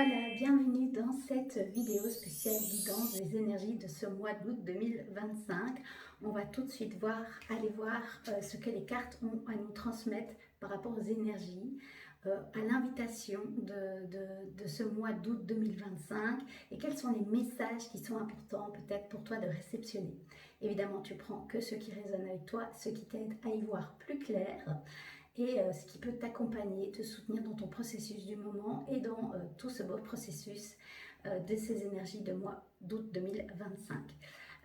Voilà, bienvenue dans cette vidéo spéciale guidance des énergies de ce mois d'août 2025. On va tout de suite aller voir ce que les cartes ont à nous transmettre par rapport aux énergies, à l'invitation de ce mois d'août 2025 et quels sont les messages qui sont importants peut-être pour toi de réceptionner. Évidemment, tu prends que ce qui résonne avec toi, ce qui t'aide à y voir plus clair et ce qui peut t'accompagner, te soutenir dans ton processus du moment et dans tout ce beau processus de ces énergies de mois d'août 2025.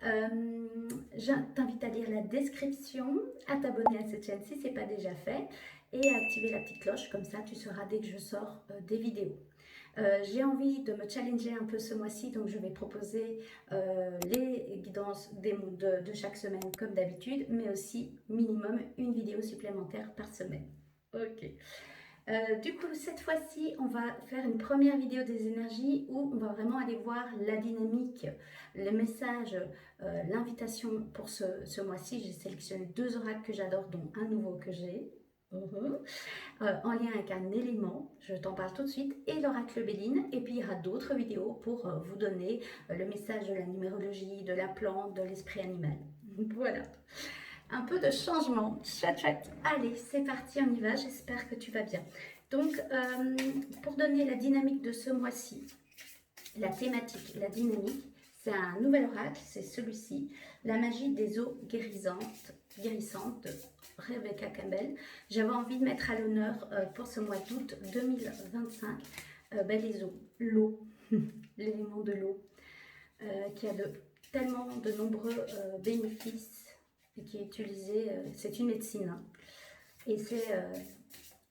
Je t'invite à lire la description, à t'abonner à cette chaîne si ce n'est pas déjà fait et à activer la petite cloche, comme ça tu sauras dès que je sors des vidéos. J'ai envie de me challenger un peu ce mois-ci, donc je vais proposer les guidances de chaque semaine comme d'habitude, mais aussi minimum une vidéo supplémentaire par semaine. Ok. Du coup, cette fois-ci, on va faire une première vidéo des énergies où on va vraiment aller voir la dynamique, les messages, l'invitation pour ce mois-ci. J'ai sélectionné 2 oracles que j'adore, dont un nouveau que j'ai. En lien avec un élément, je t'en parle tout de suite, et l'oracle Béline. Et puis il y aura d'autres vidéos pour vous donner le message de la numérologie, de la plante, de l'esprit animal. Voilà, un peu de changement, chouette chouette. Allez, c'est parti, on y va, j'espère que tu vas bien. Donc, pour donner la dynamique de ce mois-ci, la thématique, la dynamique, c'est un nouvel oracle, c'est celui-ci, la magie des eaux guérissantes de Rebecca Campbell. J'avais envie de mettre à l'honneur pour ce mois d'août 2025 les eaux, l'eau, l'élément de l'eau, qui a tellement de nombreux bénéfices et qui est utilisé, c'est une médecine. Hein. Et c'est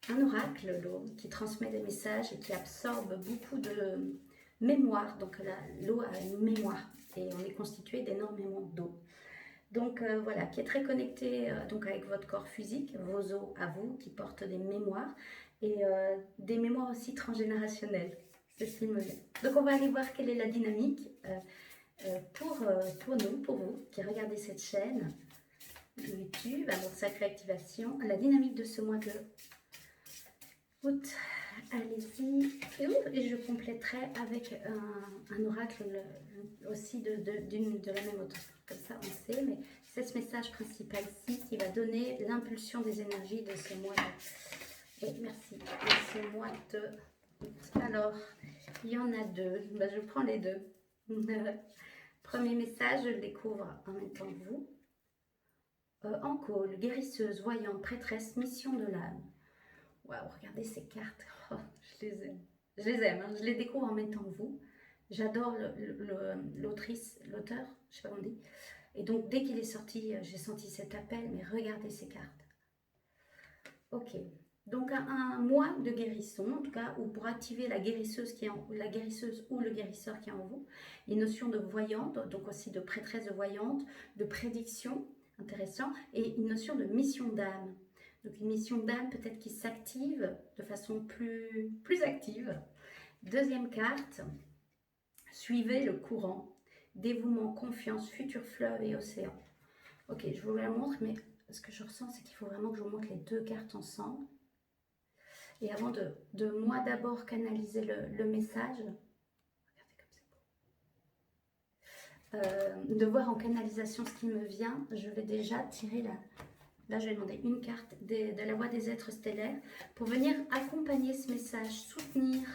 un oracle, l'eau, qui transmet des messages et qui absorbe beaucoup de mémoire. Donc l'eau a une mémoire et on est constitué d'énormément d'eau. Donc voilà, qui est très connecté donc avec votre corps physique, vos os à vous, qui portent des mémoires et des mémoires aussi transgénérationnelles. C'est ce qui me vient. Donc on va aller voir quelle est la dynamique pour nous, pour vous, qui regardez cette chaîne YouTube, alors Sacrée Activation, la dynamique de ce mois de août. Allez-y. Et je compléterai avec un oracle aussi de la même auteur. Comme ça, on sait, mais c'est ce message principal-ci qui va donner l'impulsion des énergies de ce mois de... Oui, merci. De ce mois de... Alors, il y en a 2. Ben, je prends les 2. Premier message, je le découvre en même temps que vous. En call, guérisseuse, voyante, prêtresse, mission de l'âme. Waouh, regardez ces cartes. Oh, je les aime. Je les aime, hein. Je les découvre en même temps que vous. J'adore l'autrice, l'auteur, je sais pas comment on dit. Et donc, dès qu'il est sorti, j'ai senti cet appel, mais regardez ces cartes. Ok. Donc, un mois de guérisson, en tout cas, ou pour activer la guérisseuse, la guérisseuse ou le guérisseur qui est en vous. Les notions de voyante, donc aussi de prêtresse de voyante, de prédiction, intéressant, et une notion de mission d'âme. Donc une mission d'âme peut-être qui s'active de façon plus active. Deuxième carte, suivez le courant, dévouement, confiance, futur fleuve et océan. Ok, je vous la montre, mais ce que je ressens, c'est qu'il faut vraiment que je vous montre les 2 cartes ensemble. Et avant de moi d'abord canaliser le message, de voir en canalisation ce qui me vient, je vais déjà tirer Là, je vais demander une carte de la voix des êtres stellaires pour venir accompagner ce message, soutenir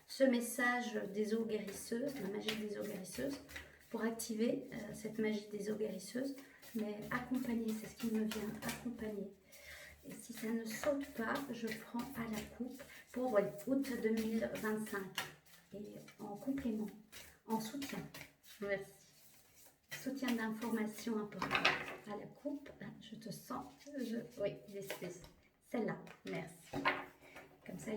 ce message des eaux guérisseuses, la magie des eaux guérisseuses, pour activer cette magie des eaux guérisseuses. Mais accompagner, c'est ce qui me vient, accompagner. Et si ça ne saute pas, je prends à la coupe pour août 2025. Et en complément, en soutien. Merci. Soutien d'informations importantes à la coupe. Je te sens. Oui, celle-là. Merci. Comme ça,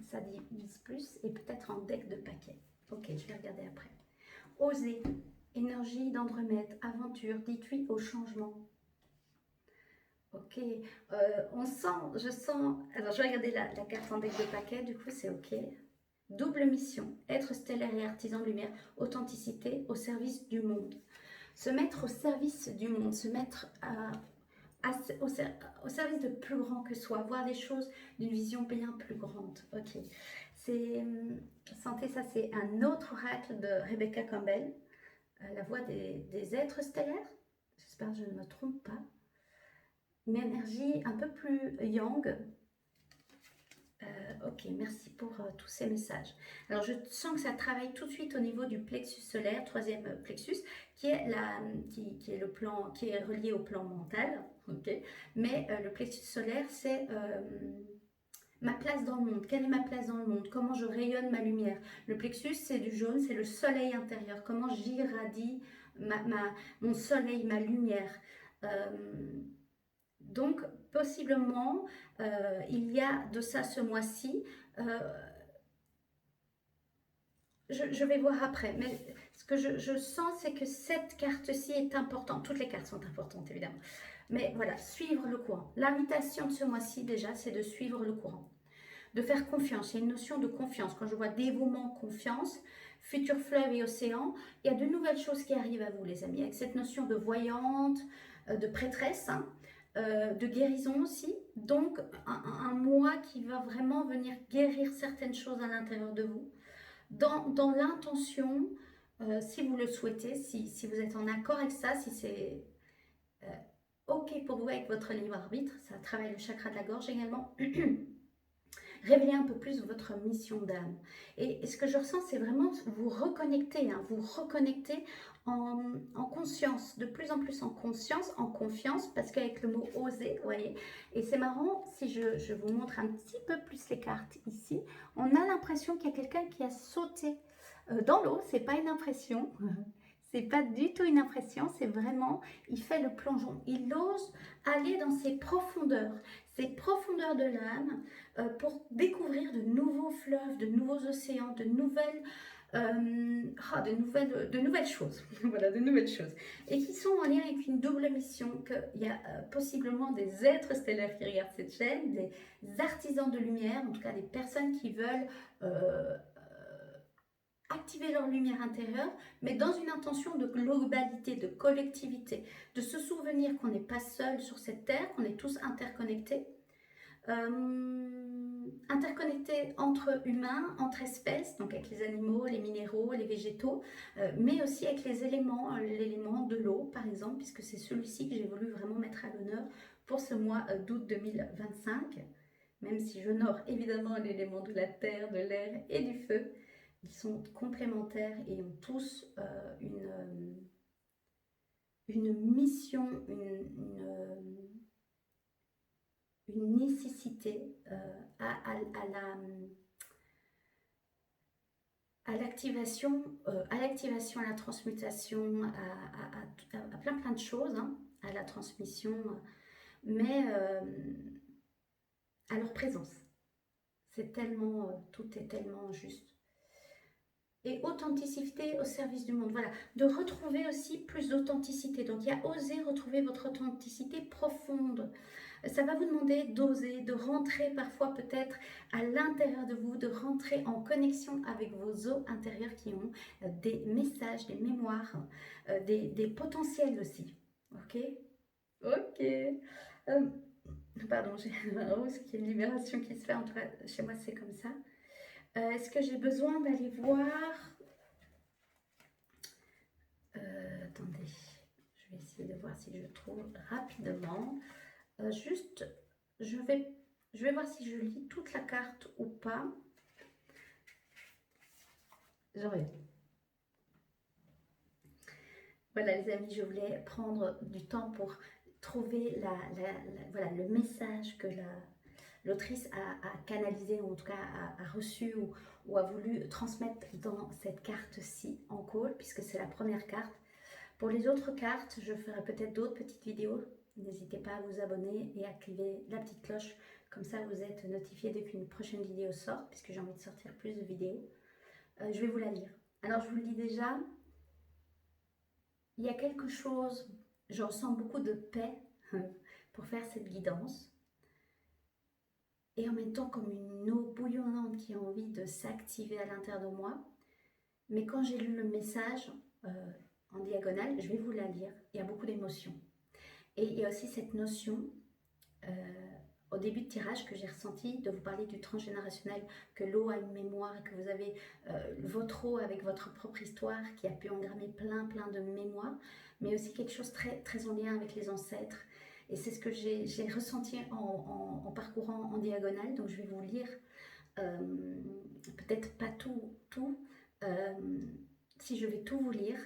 ça divise plus et peut-être en deck de paquets. Ok, je vais regarder après. Oser. Énergie d'Andromède. Aventure. Dites oui au changement. Ok. Je sens. Alors, je vais regarder la carte en deck de paquets. Du coup, c'est ok. Double mission. Être stellaire et artisan de lumière. Authenticité au service du monde. Se mettre au service du monde, se mettre au service de plus grand que soi, voir les choses d'une vision bien plus grande. Ok, c'est sentez ça, c'est un autre oracle de Rebecca Campbell, la voix des êtres stellaires. J'espère que je ne me trompe pas. Une énergie un peu plus yang. Ok, merci pour tous ces messages. Alors, je sens que ça travaille tout de suite au niveau du plexus solaire, troisième plexus, qui est le plan, qui est relié au plan mental. Ok, mais le plexus solaire, c'est ma place dans le monde. Quelle est ma place dans le monde? Comment je rayonne ma lumière? Le plexus, c'est du jaune, c'est le soleil intérieur. Comment j'irradie mon soleil, ma lumière? Donc, possiblement, il y a de ça ce mois-ci. Je vais voir après, mais ce que je sens, c'est que cette carte-ci est importante. Toutes les cartes sont importantes, évidemment. Mais voilà, suivre le courant. L'invitation de ce mois-ci, déjà, c'est de suivre le courant. De faire confiance. Il y a une notion de confiance. Quand je vois dévouement, confiance, futur fleuve et océan, il y a de nouvelles choses qui arrivent à vous, les amis. Avec cette notion de voyante, de prêtresse, hein, de guérison aussi. Donc, un mois qui va vraiment venir guérir certaines choses à l'intérieur de vous. Dans l'intention, si vous le souhaitez, si vous êtes en accord avec ça, si c'est OK pour vous avec votre libre arbitre, ça travaille le chakra de la gorge également. Révéler un peu plus votre mission d'âme. Et ce que je ressens, c'est vraiment vous reconnecter, hein, vous reconnecter en conscience, de plus en plus en conscience, en confiance, parce qu'avec le mot oser, vous voyez, et c'est marrant, si je vous montre un petit peu plus les cartes ici, on a l'impression qu'il y a quelqu'un qui a sauté dans l'eau, c'est pas une impression. C'est pas du tout une impression, c'est vraiment, il fait le plongeon. Il ose aller dans ces profondeurs de l'âme pour découvrir de nouveaux fleuves, de nouveaux océans, de nouvelles choses. Voilà, de nouvelles choses. Et qui sont en lien avec une double mission, qu'il y a possiblement des êtres stellaires qui regardent cette chaîne, des artisans de lumière, en tout cas des personnes qui veulent activer leur lumière intérieure, mais dans une intention de globalité, de collectivité, de se souvenir qu'on n'est pas seul sur cette terre, qu'on est tous interconnectés, interconnectés entre humains, entre espèces, donc avec les animaux, les minéraux, les végétaux, mais aussi avec les éléments, l'élément de l'eau par exemple, puisque c'est celui-ci que j'ai voulu vraiment mettre à l'honneur pour ce mois d'août 2025, même si j'honore évidemment l'élément de la terre, de l'air et du feu. Ils sont complémentaires et ont tous une mission, une nécessité à l'activation, à la transmutation, à plein de choses, hein, à la transmission, mais à leur présence. C'est tellement, tout est tellement juste. Et authenticité au service du monde, voilà, de retrouver aussi plus d'authenticité. Donc il y a oser retrouver votre authenticité profonde. Ça va vous demander d'oser, de rentrer parfois peut-être à l'intérieur de vous, de rentrer en connexion avec vos eaux intérieures qui ont des messages, des mémoires, des potentiels aussi. Ok. Pardon, j'ai un rose qui est une libération qui se fait, en tout cas chez moi c'est comme ça. Est-ce que j'ai besoin d'aller voir attendez, je vais essayer de voir si je trouve rapidement. Juste, je vais voir si je lis toute la carte ou pas. J'aurais. Voilà les amis, je voulais prendre du temps pour trouver voilà, le message que l'autrice a canalisé, ou en tout cas a reçu ou a voulu transmettre dans cette carte-ci en call, puisque c'est la première carte. Pour les autres cartes, je ferai peut-être d'autres petites vidéos. N'hésitez pas à vous abonner et à activer la petite cloche, comme ça vous êtes notifié dès qu'une prochaine vidéo sort, puisque j'ai envie de sortir plus de vidéos. Je vais vous la lire. Alors je vous le dis déjà, il y a quelque chose, je ressens beaucoup de paix pour faire cette guidance. Et en même temps comme une eau bouillonnante qui a envie de s'activer à l'intérieur de moi. Mais quand j'ai lu le message en diagonale, je vais vous la lire, il y a beaucoup d'émotions. Et il y a aussi cette notion au début de tirage que j'ai ressenti, de vous parler du transgénérationnel, que l'eau a une mémoire et que vous avez votre eau avec votre propre histoire qui a pu engrammer plein de mémoires, mais aussi quelque chose très en lien avec les ancêtres. Et c'est ce que j'ai ressenti en parcourant en diagonale, donc je vais vous lire, peut-être pas tout, si je vais tout vous lire,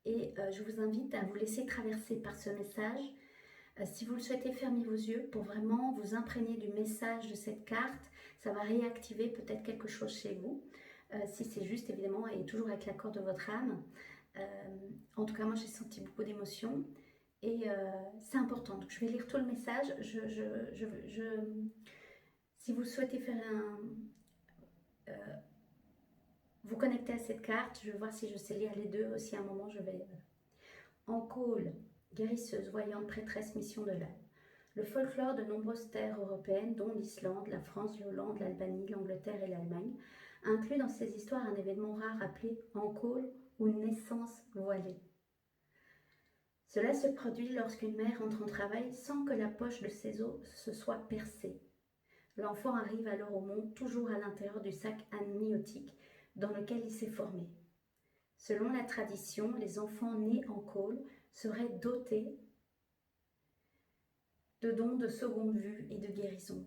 je vous invite à vous laisser traverser par ce message. Si vous le souhaitez, fermez vos yeux pour vraiment vous imprégner du message de cette carte. Ça va réactiver peut-être quelque chose chez vous, si c'est juste évidemment et toujours avec l'accord de votre âme. En tout cas, moi j'ai senti beaucoup d'émotions et c'est important. Donc je vais lire tout le message. Si vous souhaitez faire vous connecter à cette carte, je vais voir si je sais lire les deux aussi à un moment. Je vais en call, guérisseuse, voyante, prêtresse, mission de l'âme. Le folklore de nombreuses terres européennes, dont l'Islande, la France, l'Hollande, l'Albanie, l'Angleterre et l'Allemagne, inclut dans ces histoires un événement rare appelé en-call ou naissance voilée. Cela se produit lorsqu'une mère entre en travail sans que la poche de ses os se soit percée. L'enfant arrive alors au monde toujours à l'intérieur du sac amniotique dans lequel il s'est formé. Selon la tradition, les enfants nés en col seraient dotés de dons de seconde vue et de guérison.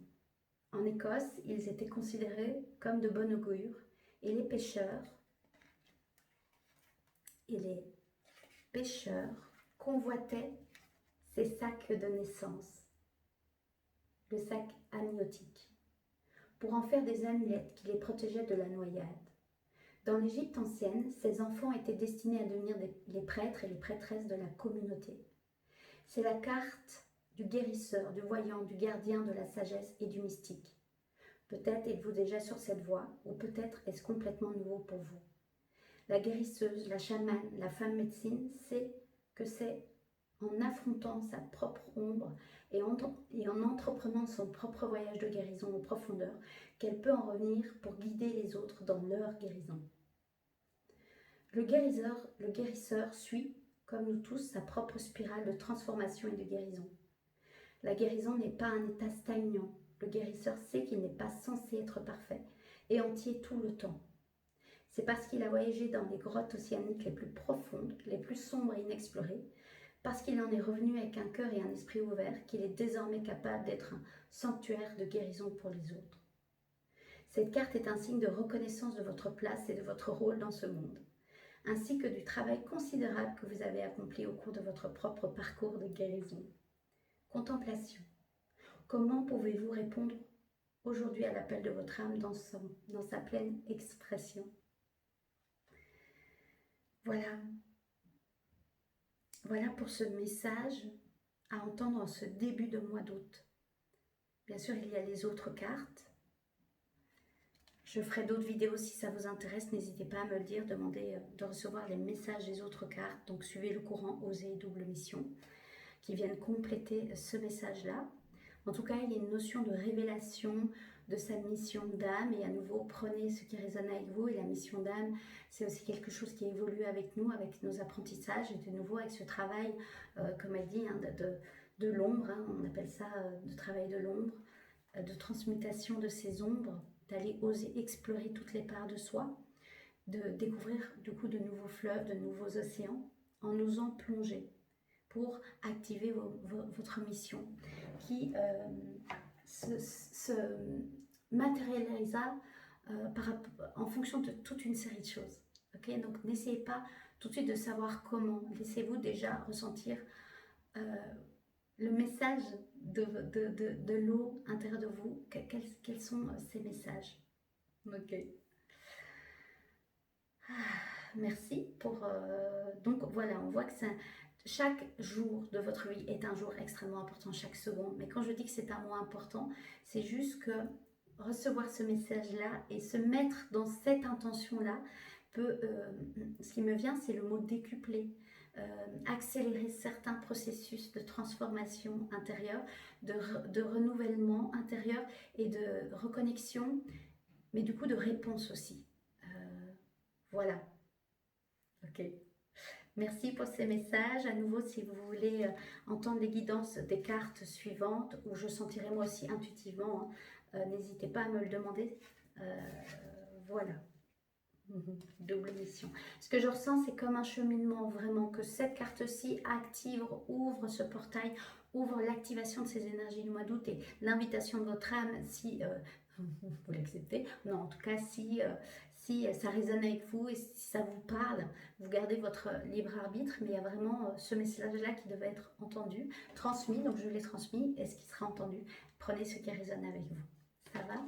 En Écosse, ils étaient considérés comme de bon augure et les pêcheurs convoitaient ces sacs de naissance, le sac amniotique, pour en faire des amulettes qui les protégeaient de la noyade. Dans l'Égypte ancienne, ces enfants étaient destinés à devenir les prêtres et les prêtresses de la communauté. C'est la carte du guérisseur, du voyant, du gardien de la sagesse et du mystique. Peut-être êtes-vous déjà sur cette voie, ou peut-être est-ce complètement nouveau pour vous. La guérisseuse, la chamane, la femme médecine sait que c'est en affrontant sa propre ombre et en entreprenant son propre voyage de guérison en profondeur qu'elle peut en revenir pour guider les autres dans leur guérison. Le guérisseur suit, comme nous tous, sa propre spirale de transformation et de guérison. La guérison n'est pas un état stagnant. Le guérisseur sait qu'il n'est pas censé être parfait et entier tout le temps. C'est parce qu'il a voyagé dans les grottes océaniques les plus profondes, les plus sombres et inexplorées, parce qu'il en est revenu avec un cœur et un esprit ouverts, qu'il est désormais capable d'être un sanctuaire de guérison pour les autres. Cette carte est un signe de reconnaissance de votre place et de votre rôle dans ce monde, ainsi que du travail considérable que vous avez accompli au cours de votre propre parcours de guérison. Contemplation. Comment pouvez-vous répondre aujourd'hui à l'appel de votre âme dans sa pleine expression? Voilà pour ce message à entendre en ce début de mois d'août. Bien sûr, il y a les autres cartes. Je ferai d'autres vidéos si ça vous intéresse. N'hésitez pas à me le dire, demandez de recevoir les messages des autres cartes. Donc, suivez le courant Oser double mission qui viennent compléter ce message-là. En tout cas, il y a une notion de révélation de sa mission d'âme. Et à nouveau, prenez ce qui résonne avec vous. Et la mission d'âme, c'est aussi quelque chose qui évolue avec nous, avec nos apprentissages. Et de nouveau, avec ce travail, comme elle dit, de l'ombre. On appelle ça de travail de l'ombre, de transmutation de ces ombres, d'aller oser explorer toutes les parts de soi, de découvrir du coup de nouveaux fleuves, de nouveaux océans, en osant plonger pour activer votre mission qui se matérialisa en fonction de toute une série de choses. Okay, donc n'essayez pas tout de suite de savoir comment, laissez-vous déjà ressentir le message de l'eau à l'intérieur de vous, quels sont ces messages. Ok. Merci pour... donc voilà, on voit que chaque jour de votre vie est un jour extrêmement important, chaque seconde. Mais quand je dis que c'est un mois important, c'est juste que recevoir ce message-là et se mettre dans cette intention-là peut... ce qui me vient, c'est le mot décupler. Accélérer certains processus de transformation intérieure, de renouvellement intérieur et de reconnexion, mais du coup de réponse aussi. Voilà. Ok. Merci pour ces messages. À nouveau, si vous voulez entendre les guidances des cartes suivantes, ou je sentirai moi aussi intuitivement, hein, n'hésitez pas à me le demander. Voilà. Double mission. Ce que je ressens, c'est comme un cheminement, vraiment, que cette carte-ci active, ouvre ce portail, ouvre l'activation de ces énergies du mois d'août et l'invitation de votre âme, si vous l'acceptez, non, en tout cas, si ça résonne avec vous et si ça vous parle, vous gardez votre libre arbitre, mais il y a vraiment ce message-là qui devait être entendu, transmis, donc je l'ai transmis, et ce qui sera entendu, prenez ce qui résonne avec vous. Ça va ?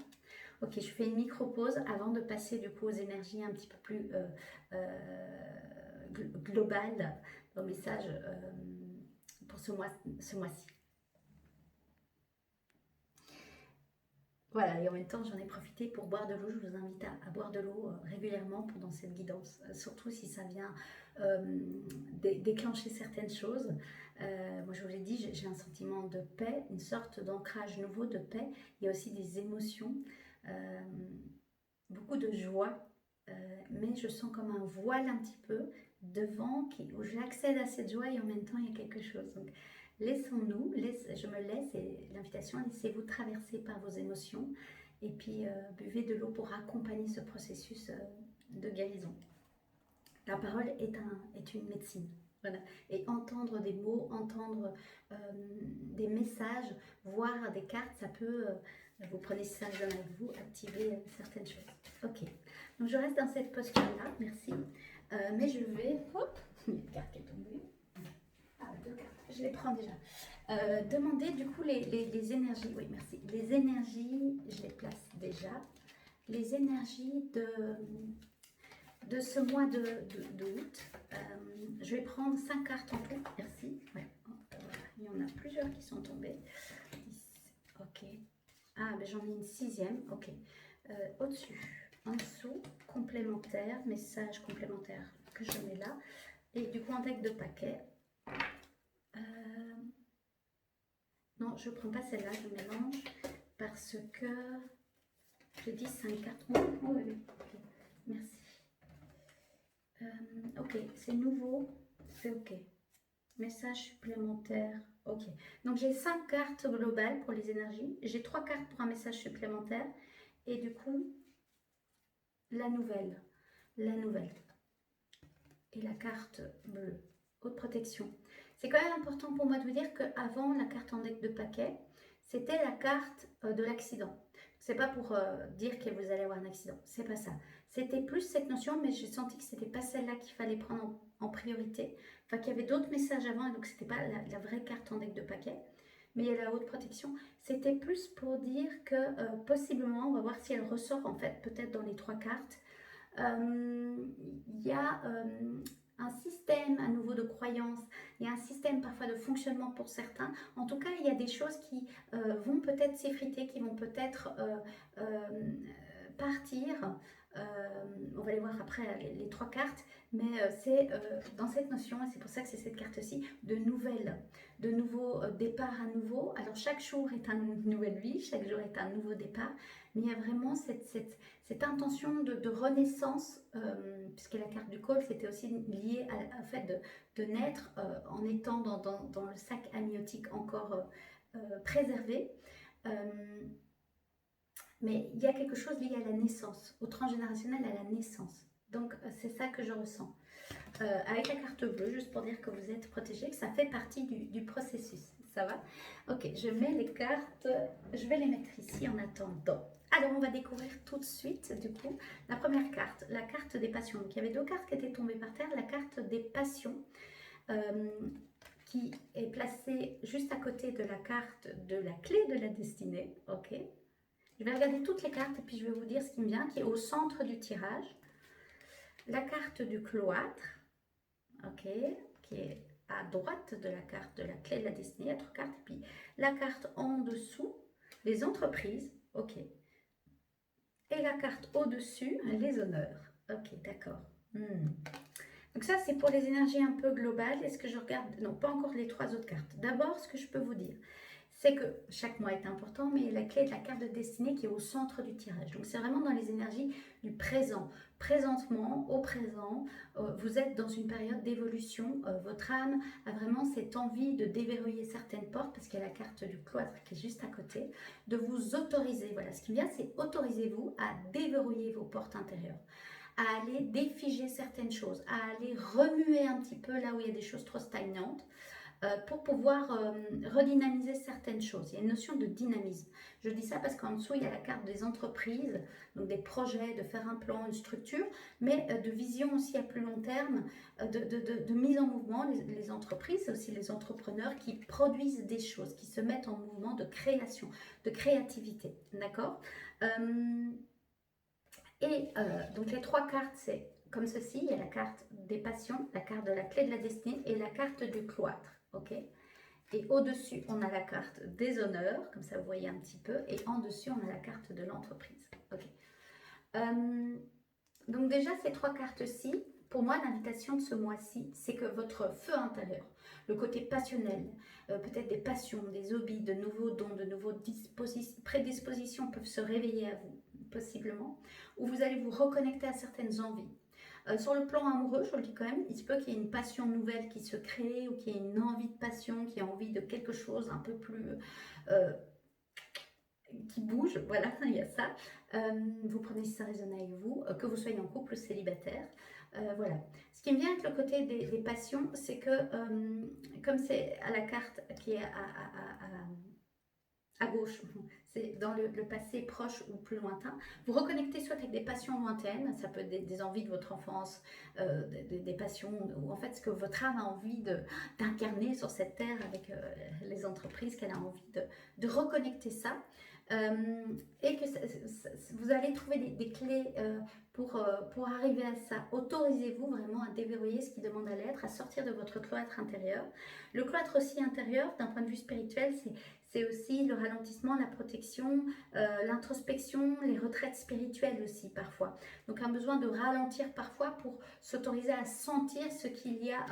Ok, je fais une micro-pause avant de passer du coup aux énergies un petit peu plus globales, au message pour ce mois-ci. Voilà, et en même temps, j'en ai profité pour boire de l'eau. Je vous invite à boire de l'eau régulièrement pendant cette guidance, surtout si ça vient déclencher certaines choses. Moi, je vous l'ai dit, j'ai un sentiment de paix, une sorte d'ancrage nouveau de paix. Il y a aussi des émotions, beaucoup de joie, mais je sens comme un voile un petit peu devant où j'accède à cette joie et en même temps, il y a quelque chose. Donc, laissons-nous, je me laisse, et l'invitation, laissez-vous traverser par vos émotions et puis buvez de l'eau pour accompagner ce processus de guérison. La parole est une médecine. Voilà. Et entendre des mots, entendre des messages, voir des cartes, ça peut, vous prenez ça avec vous, activer certaines choses. Ok, donc je reste dans cette posture-là, merci. Mais je vais, hop, il y a une carte qui est tombée. Ah, 2 cartes, je les prends déjà. Demander du coup les énergies, oui merci, les énergies, je les place déjà, les énergies de ce mois d'août. Je vais prendre 5 cartes en tout, merci. Ouais. Il y en a plusieurs qui sont tombées. Ok. Ah, ben j'en ai une 6e, ok. Au-dessus, en dessous, complémentaire, message complémentaire que je mets là. Et du coup, en deck de paquet. Non, je ne prends pas celle-là, je mélange parce que j'ai dit 5 cartes. Oh, oui, oui, ok, merci. Ok, c'est nouveau, c'est ok. Message supplémentaire, ok. Donc j'ai 5 cartes globales pour les énergies. J'ai 3 cartes pour un message supplémentaire. Et du coup, la nouvelle. Et la carte bleue, haute protection. C'est quand même important pour moi de vous dire qu'avant la carte en deck de paquet, c'était la carte de l'accident. C'est pas pour dire que vous allez avoir un accident, c'est pas ça. C'était plus cette notion, mais j'ai senti que c'était pas celle-là qu'il fallait prendre en priorité. Enfin, qu'il y avait d'autres messages avant, et donc c'était pas la vraie carte en deck de paquet. Mais il y a la haute protection. C'était plus pour dire que possiblement, on va voir si elle ressort en fait, peut-être dans les 3 cartes. Il y a un système à nouveau de croyance, il y a un système parfois de fonctionnement pour certains. En tout cas, il y a des choses qui vont peut-être s'effriter, qui vont peut-être partir. On va les voir après les 3 cartes, mais c'est dans cette notion, et c'est pour ça que c'est cette carte-ci, de nouvelles, de nouveaux départs à nouveau. Alors chaque jour est une nouvelle vie, chaque jour est un nouveau départ, mais il y a vraiment cette intention de renaissance, puisque la carte du col, c'était aussi lié au fait de naître en étant dans le sac amniotique encore préservé. Mais il y a quelque chose lié à la naissance, au transgénérationnel, à la naissance. Donc c'est ça que je ressens. Avec la carte bleue, juste pour dire que vous êtes protégé, que ça fait partie du processus. Ça va? Ok, je mets les cartes, je vais les mettre ici en attendant. Alors, on va découvrir tout de suite, du coup, la première carte, la carte des passions. Donc, il y avait 2 cartes qui étaient tombées par terre. La carte des passions, qui est placée juste à côté de la carte de la clé de la destinée. Ok. Je vais regarder toutes les cartes et puis je vais vous dire ce qui me vient, qui est au centre du tirage. La carte du cloître, ok, qui est à droite de la carte de la clé de la destinée, il y a 3 cartes. Et puis la carte en dessous, les entreprises, ok. Et la carte au-dessus, les honneurs. Ok, d'accord. Donc ça, c'est pour les énergies un peu globales. Est-ce que je regarde? Non, pas encore les 3 autres cartes. D'abord, ce que je peux vous dire, c'est que chaque mois est important, mais la clé de la carte de destinée qui est au centre du tirage. Donc c'est vraiment dans les énergies du présent. présentement, au présent, vous êtes dans une période d'évolution. Votre âme a vraiment cette envie de déverrouiller certaines portes, parce qu'il y a la carte du cloître qui est juste à côté, de vous autoriser. Voilà, ce qui vient, c'est autorisez-vous à déverrouiller vos portes intérieures, à aller défiger certaines choses, à aller remuer un petit peu là où il y a des choses trop stagnantes, pour pouvoir redynamiser certaines choses. Il y a une notion de dynamisme. Je dis ça parce qu'en dessous, il y a la carte des entreprises, donc des projets, de faire un plan, une structure, mais de vision aussi à plus long terme, de mise en mouvement. Les entreprises, c'est aussi les entrepreneurs qui produisent des choses, qui se mettent en mouvement de création, de créativité. D'accord. Donc les trois cartes, c'est comme ceci. Il y a la carte des passions, la carte de la clé de la destinée et la carte du cloître. Ok. Et au-dessus, on a la carte des honneurs, comme ça vous voyez un petit peu, et en dessus, on a la carte de l'entreprise. Ok. Donc déjà, ces trois cartes-ci, pour moi, l'invitation de ce mois-ci, c'est que votre feu intérieur, le côté passionnel, peut-être des passions, des hobbies, de nouveaux dons, de nouveaux prédispositions peuvent se réveiller à vous, possiblement, ou vous allez vous reconnecter à certaines envies. Sur le plan amoureux, je le dis quand même, il se peut qu'il y ait une passion nouvelle qui se crée, ou qu'il y ait une envie de passion, qui ait envie de quelque chose un peu plus... qui bouge, voilà, il y a ça. Vous prenez si ça résonne avec vous, que vous soyez en couple ou célibataire. Voilà. Ce qui me vient avec le côté des passions, c'est que, comme c'est à la carte qui est à gauche, c'est dans le passé proche ou plus lointain, vous reconnectez soit avec des passions lointaines, ça peut être des envies de votre enfance, des passions, ou en fait ce que votre âme a envie d'incarner sur cette terre avec les entreprises qu'elle a envie de reconnecter ça. Et que vous allez trouver des clés pour arriver à ça. Autorisez-vous vraiment à déverrouiller ce qui demande à l'être, à sortir de votre cloître intérieur. Le cloître aussi intérieur, d'un point de vue spirituel, c'est aussi le ralentissement, la protection, l'introspection, les retraites spirituelles aussi parfois. Donc un besoin de ralentir parfois pour s'autoriser à sentir ce qu'il y a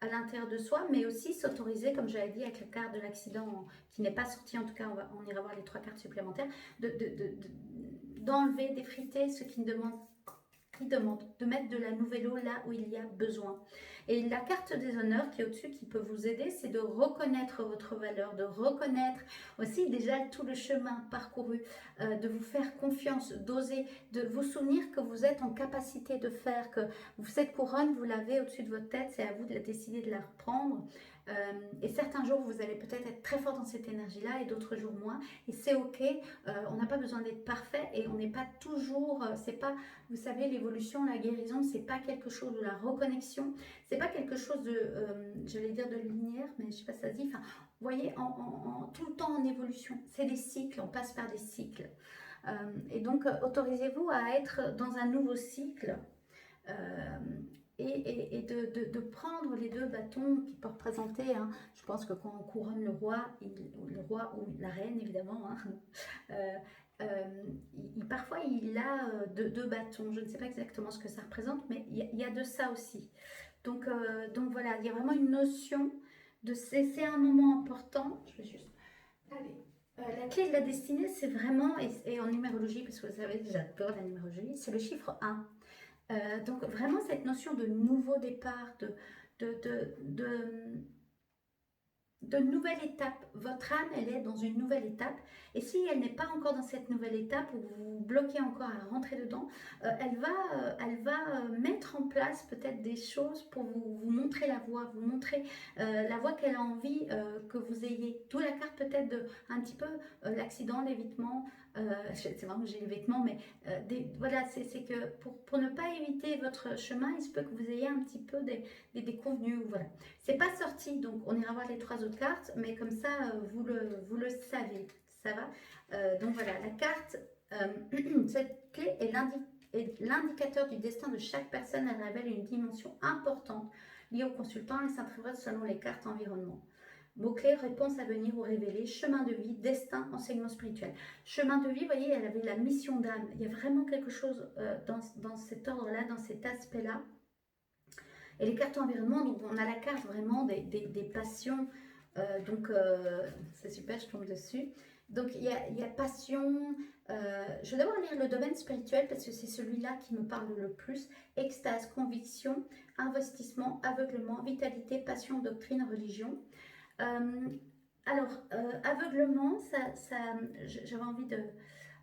à l'intérieur de soi, mais aussi s'autoriser, comme j'avais dit avec la carte de l'accident qui n'est pas sortie, en tout cas on ira voir les trois cartes supplémentaires, d'enlever, d'effriter ce qui demande de mettre de la nouvelle eau là où il y a besoin. Et la carte des honneurs qui est au-dessus, qui peut vous aider, c'est de reconnaître votre valeur, de reconnaître aussi déjà tout le chemin parcouru, de vous faire confiance, d'oser, de vous souvenir que vous êtes en capacité de faire, que cette couronne, vous l'avez au-dessus de votre tête, c'est à vous de décider de la reprendre. Et certains jours, vous allez peut-être être très fort dans cette énergie-là et d'autres jours moins. Et c'est ok, on n'a pas besoin d'être parfait et on n'est pas toujours, c'est pas, vous savez, l'évolution, la guérison, c'est pas quelque chose de la reconnexion, c'est pas quelque chose de, j'allais dire de linéaire, mais je sais pas si ça se dit, enfin, vous voyez, tout le temps en évolution. C'est des cycles, on passe par des cycles. Et donc, autorisez-vous à être dans un nouveau cycle. Et de prendre les deux bâtons qui peuvent représenter, hein, je pense que quand on couronne le roi ou la reine évidemment, hein, parfois il a deux bâtons, je ne sais pas exactement ce que ça représente, mais il y a de ça aussi. Donc voilà, il y a vraiment une notion de c'est un moment important. Je vais juste... Allez. La clé de la destinée, c'est vraiment, et en numérologie, parce que vous savez, j'adore la numérologie, c'est le chiffre 1. Donc vraiment cette notion de nouveau départ, de nouvelle étape. Votre âme, elle est dans une nouvelle étape. Et si elle n'est pas encore dans cette nouvelle étape, ou vous vous bloquez encore à rentrer dedans, elle va mettre en place peut-être des choses pour vous montrer la voie, vous montrer la voie qu'elle a envie que vous ayez. D'où la carte peut-être de un petit peu l'accident, l'évitement. C'est vraiment que j'ai les vêtements, mais voilà, c'est que pour ne pas éviter votre chemin, il se peut que vous ayez un petit peu des déconvenues. Voilà. C'est pas sorti, donc on ira voir les trois autres cartes, mais comme ça, vous le savez. Ça va. Donc voilà, la carte, cette clé est l'indicateur du destin de chaque personne. Elle révèle une dimension importante liée au consultant et s'interprète selon les cartes environnement. Mots-clés, réponse à venir ou révéler, chemin de vie, destin, enseignement spirituel. Chemin de vie, vous voyez, elle avait la mission d'âme. Il y a vraiment quelque chose dans cet ordre-là, dans cet aspect-là. Et les cartes environnement, donc on a la carte vraiment des passions. C'est super, je tombe dessus. Donc il y a passion, je vais d'abord lire le domaine spirituel parce que c'est celui-là qui me parle le plus. Extase, conviction, investissement, aveuglement, vitalité, passion, doctrine, religion. Euh, aveuglement, j'avais envie de...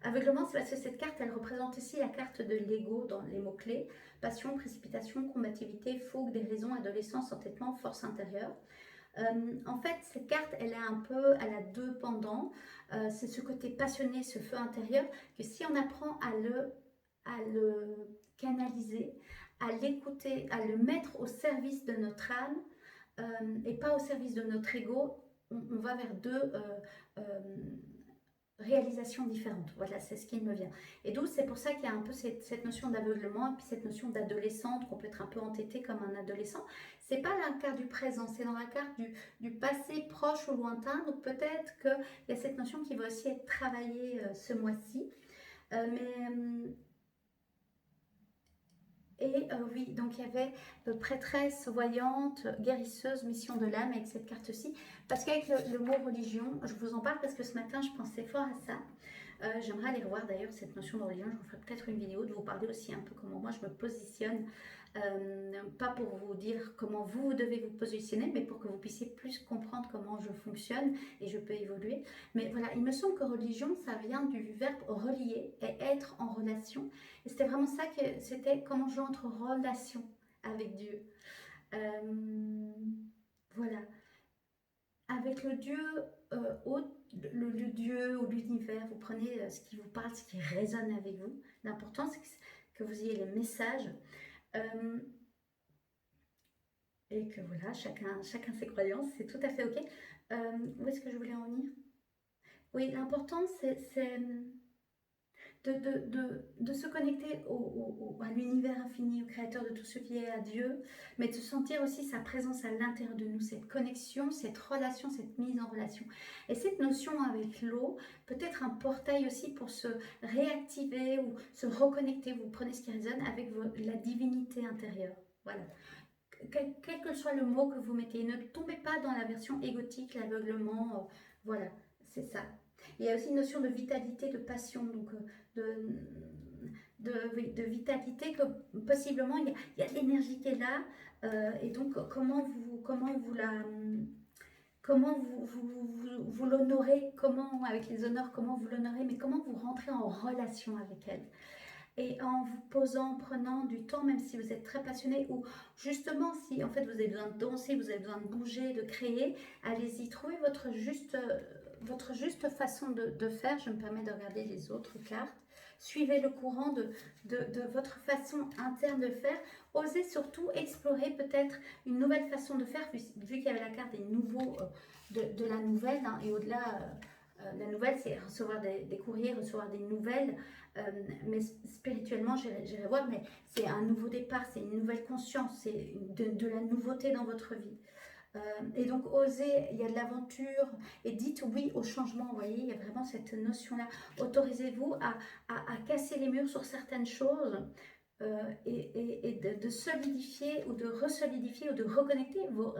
Aveuglement, c'est parce que cette carte, elle représente aussi la carte de l'ego dans les mots-clés. Passion, précipitation, combativité, fougue, déraison, adolescence, entêtement, force intérieure. En fait, cette carte, elle a deux pendants. C'est ce côté passionné, ce feu intérieur, que si on apprend à le canaliser, à l'écouter, à le mettre au service de notre âme, et pas au service de notre ego, on va vers deux réalisations différentes. Voilà, c'est ce qui me vient. Et donc, c'est pour ça qu'il y a un peu cette notion d'aveuglement et puis cette notion d'adolescente, qu'on peut être un peu entêté comme un adolescent. C'est pas la carte du présent, c'est dans la carte du passé proche ou lointain. Donc, peut-être qu'il y a cette notion qui va aussi être travaillée ce mois-ci. Oui, donc il y avait prêtresse, voyante, guérisseuse, mission de l'âme avec cette carte-ci. Parce qu'avec le mot religion, je vous en parle parce que ce matin, je pensais fort à ça. J'aimerais aller revoir d'ailleurs cette notion de religion. Je vous ferai peut-être une vidéo de vous parler aussi un peu comment moi je me positionne. Pas pour vous dire comment vous devez vous positionner, mais pour que vous puissiez plus comprendre comment je fonctionne et je peux évoluer. Mais voilà, il me semble que religion, ça vient du verbe relier et être en relation. Et c'était vraiment ça que c'était comment j'entre en relation avec Dieu. Voilà. Avec le Dieu le Dieu ou l'univers, vous prenez ce qui vous parle, ce qui résonne avec vous. L'important, c'est que vous ayez le message. Et que voilà, chacun ses croyances, c'est tout à fait ok. Où est-ce que je voulais en venir? Oui, l'important, c'est de se connecter à l'univers infini, au créateur de tout ce qui est, à Dieu, mais de sentir aussi sa présence à l'intérieur de nous, cette connexion, cette relation, cette mise en relation. Et cette notion avec l'eau peut être un portail aussi pour se réactiver ou se reconnecter, vous prenez ce qui résonne, avec la divinité intérieure. Voilà. Quel que soit le mot que vous mettez, ne tombez pas dans la version égotique, l'aveuglement, voilà, c'est ça. Il y a aussi une notion de vitalité, de passion, donc de vitalité, que possiblement il y a de l'énergie qui est là, et donc comment vous l'honorez, comment avec les honneurs, comment vous l'honorez, mais comment vous rentrez en relation avec elle. Et en vous posant, en prenant du temps, même si vous êtes très passionné, ou justement si en fait vous avez besoin de danser, vous avez besoin de bouger, de créer, allez-y, trouvez votre juste façon de faire. Je me permets de regarder les autres cartes. Suivez le courant de votre façon interne de faire. Osez surtout explorer peut-être une nouvelle façon de faire, vu qu'il y avait la carte des nouveaux, de la nouvelle, hein, et au-delà, la nouvelle, c'est recevoir des courriers, recevoir des nouvelles. Mais spirituellement, j'irai voir, mais c'est un nouveau départ, c'est une nouvelle conscience, c'est de la nouveauté dans votre vie. Et donc, osez, il y a de l'aventure, et dites oui au changement, vous voyez, il y a vraiment cette notion-là. Autorisez-vous à casser les murs sur certaines choses, et de solidifier ou de resolidifier ou de reconnecter vos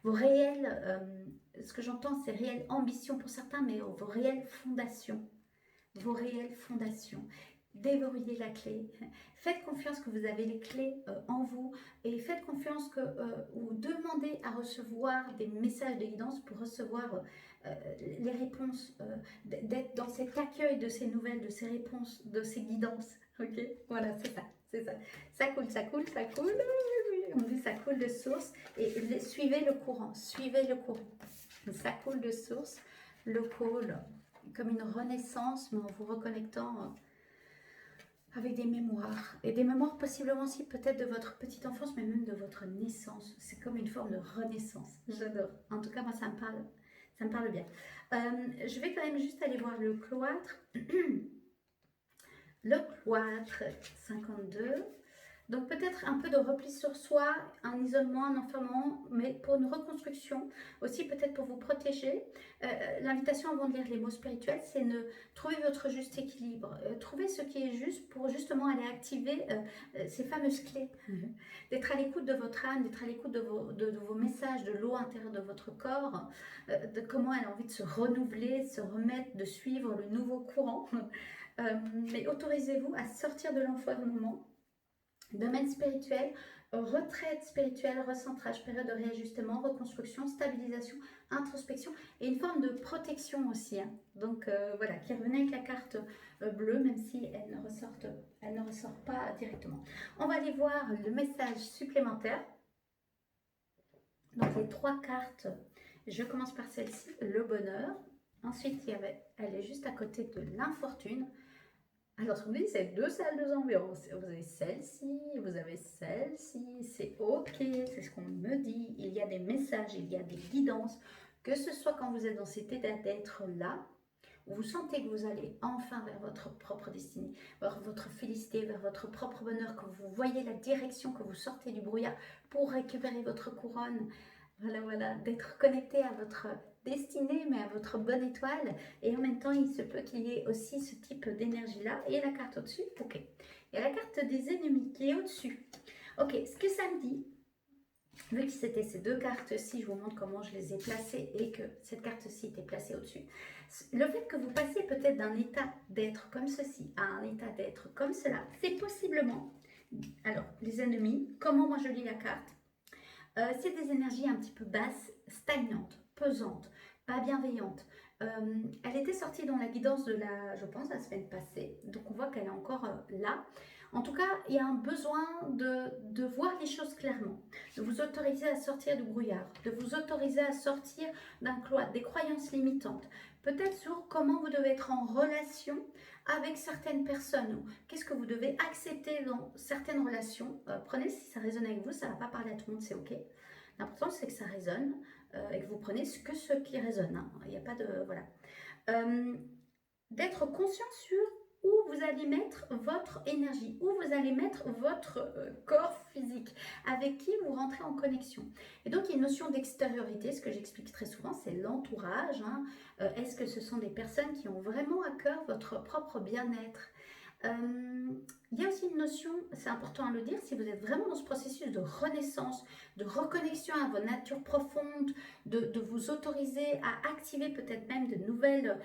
réelles, ce que j'entends, c'est réelles ambitions pour certains, mais vos réelles fondations. Vos réelles fondations. Déverrouillez la clé. Faites confiance que vous avez les clés en vous, et faites confiance que ou demandez à recevoir des messages de guidance pour recevoir les réponses, d'être dans cet accueil de ces nouvelles, de ces réponses, de ces guidances. Ok, voilà, c'est ça, c'est ça. Ça coule, ça coule, ça coule. On dit ça coule de source, et suivez le courant, suivez le courant. Ça coule de source, le coule comme une renaissance, mais en vous reconnectant avec des mémoires. Et des mémoires possiblement aussi peut-être de votre petite enfance, mais même de votre naissance. C'est comme une forme de renaissance. J'adore. En tout cas, moi, ça me parle bien. Je vais quand même juste aller voir le cloître. Le cloître 52. Donc peut-être un peu de repli sur soi, un isolement, un enfermement, mais pour une reconstruction, aussi peut-être pour vous protéger. L'invitation avant de lire les mots spirituels, c'est de trouver votre juste équilibre, trouver ce qui est juste pour justement aller activer ces fameuses clés, d'être à l'écoute de votre âme, d'être à l'écoute de vos messages, de l'eau intérieure de votre corps, de comment elle a envie de se renouveler, de se remettre, de suivre le nouveau courant. Mais autorisez-vous à sortir de l'enfermement. Domaine spirituel, retraite spirituelle, recentrage, période de réajustement, reconstruction, stabilisation, introspection et une forme de protection aussi. Hein. Donc voilà, qui revenait avec la carte bleue, même si elle ne ressort pas directement. On va aller voir le message supplémentaire. Donc les 3 cartes, je commence par celle-ci, le bonheur. Ensuite, elle est juste à côté de l'infortune. Alors, ce qu'on dit, c'est 2 salles, 2 ambiances. Vous avez celle-ci, vous avez celle-ci, c'est ok, c'est ce qu'on me dit. Il y a des messages, il y a des guidances, que ce soit quand vous êtes dans cet état d'être là, où vous sentez que vous allez enfin vers votre propre destinée, vers votre félicité, vers votre propre bonheur, que vous voyez la direction, que vous sortez du brouillard pour récupérer votre couronne. Voilà, d'être connecté à votre destinée, mais à votre bonne étoile. Et en même temps, il se peut qu'il y ait aussi ce type d'énergie-là. Et la carte au-dessus, ok. Il y a la carte des ennemis qui est au-dessus. Ok, ce que ça me dit, vu que c'était ces 2 cartes-ci, je vous montre comment je les ai placées et que cette carte-ci était placée au-dessus. Le fait que vous passiez peut-être d'un état d'être comme ceci à un état d'être comme cela, c'est possiblement... Alors, les ennemis, comment moi je lis la carte? C'est des énergies un petit peu basses, stagnantes, pesantes, pas bienveillantes. Elle était sortie dans la guidance de je pense, la semaine passée. Donc on voit qu'elle est encore là. En tout cas, il y a un besoin de voir les choses clairement, de vous autoriser à sortir du brouillard, de vous autoriser à sortir d'un cloître, des croyances limitantes. Peut-être sur comment vous devez être en relation avec certaines personnes. Qu'est-ce que vous devez accepter dans certaines relations. Prenez si ça résonne avec vous, ça ne va pas parler à tout le monde, c'est ok. L'important c'est que ça résonne et que vous prenez que ce qui résonne. Hein. Il n'y a pas de... Voilà. D'être conscient sur où vous allez mettre votre énergie, où vous allez mettre votre corps physique, avec qui vous rentrez en connexion. Et donc, il y a une notion d'extériorité, ce que j'explique très souvent, c'est l'entourage. Hein. Est-ce que ce sont des personnes qui ont vraiment à cœur votre propre bien-être? Il y a aussi une notion, c'est important à le dire, si vous êtes vraiment dans ce processus de renaissance, de reconnexion à votre nature profonde, de vous autoriser à activer peut-être même de nouvelles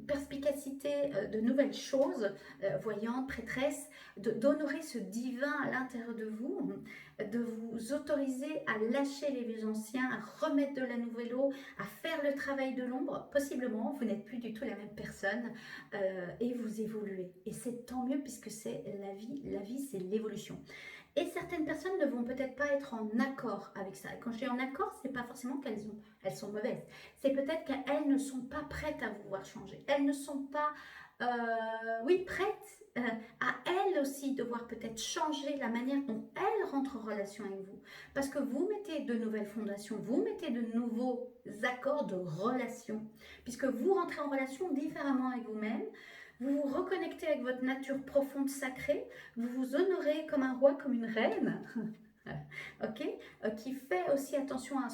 perspicacités, de nouvelles choses, voyantes, prêtresses, d'honorer ce divin à l'intérieur de vous, de vous autoriser à lâcher les vieux anciens, à remettre de la nouvelle eau, à faire le travail de l'ombre. Possiblement, vous n'êtes plus du tout la même personne et vous évoluez. Et c'est tant mieux puisque c'est la vie. La vie, c'est l'évolution. Et certaines personnes ne vont peut-être pas être en accord avec ça. Et quand je dis en accord, c'est pas forcément qu'elles sont mauvaises. C'est peut-être qu'elles ne sont pas prêtes à vous voir changer. Elles ne sont pas, prêtes à elles aussi devoir peut-être changer la manière dont elles rentrent en relation avec vous. Parce que vous mettez de nouvelles fondations, vous mettez de nouveaux accords de relation. Puisque vous rentrez en relation différemment avec vous-même. Vous vous reconnectez avec votre nature profonde sacrée, vous vous honorez comme un roi, comme une reine, ok, qui fait aussi attention à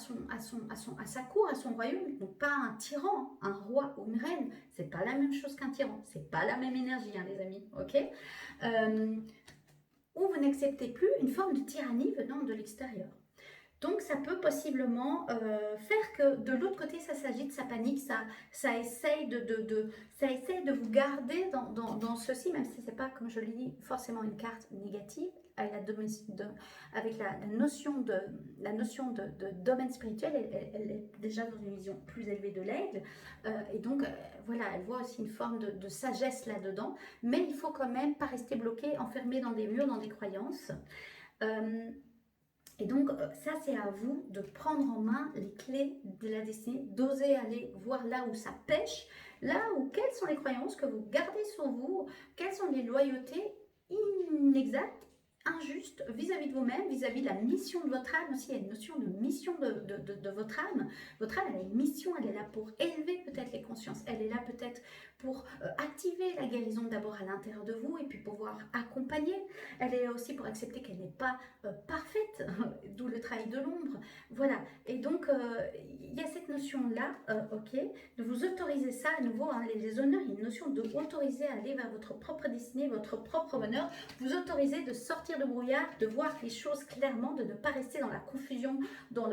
sa cour, à son royaume, donc pas un tyran, un roi ou une reine, c'est pas la même chose qu'un tyran, c'est pas la même énergie, hein, les amis, ok, où vous n'acceptez plus une forme de tyrannie venant de l'extérieur. Donc, ça peut possiblement faire que de l'autre côté, ça s'agite, ça panique, ça essaye de vous garder dans ceci, même si ce n'est pas, comme je l'ai dit, forcément une carte négative, avec la notion de domaine spirituel, elle est déjà dans une vision plus élevée de l'aigle. Et donc, voilà, elle voit aussi une forme de sagesse là-dedans, mais il faut quand même pas rester bloqué, enfermé dans des murs, dans des croyances. Et donc, ça, c'est à vous de prendre en main les clés de la destinée, d'oser aller voir là où ça pêche, là où quelles sont les croyances que vous gardez sur vous, quelles sont les loyautés inexactes, injustes, juste vis-à-vis de vous-même, vis-à-vis de la mission de votre âme aussi. Il y a une notion de mission de votre âme. Votre âme, elle a une mission, elle est là pour élever peut-être les consciences, elle est là peut-être pour activer la guérison d'abord à l'intérieur de vous et puis pouvoir accompagner. Elle est là aussi pour accepter qu'elle n'est pas parfaite, d'où le travail de l'ombre. Voilà, et donc il y a cette notion-là, ok, de vous autoriser ça à nouveau, hein, les honneurs, il y a une notion de autoriser à aller vers votre propre destinée, votre propre bonheur, vous autoriser de sortir de brouillard, de voir les choses clairement, de ne pas rester dans la confusion, dans